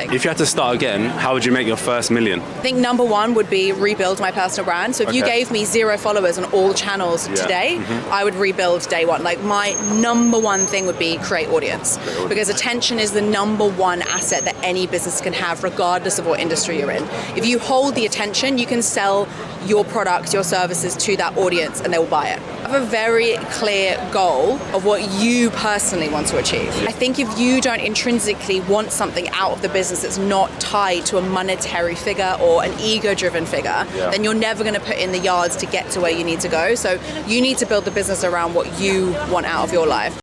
If you had to start again, how would you make your first million? I think number one would be rebuild my personal brand. So if you gave me 0 followers on all channels today, I would rebuild day one. Like my number one thing would be create audience. Because attention is the number one asset that any business can have, regardless of what industry you're in. If you hold the attention, you can sell your products, your services to that audience and they will buy it. I have a very clear goal of what you personally want to achieve. I think if you don't intrinsically want something out of the business that's not tied to a monetary figure or an ego-driven figure, then you're never going to put in the yards to get to where you need to go. So you need to build the business around what you want out of your life.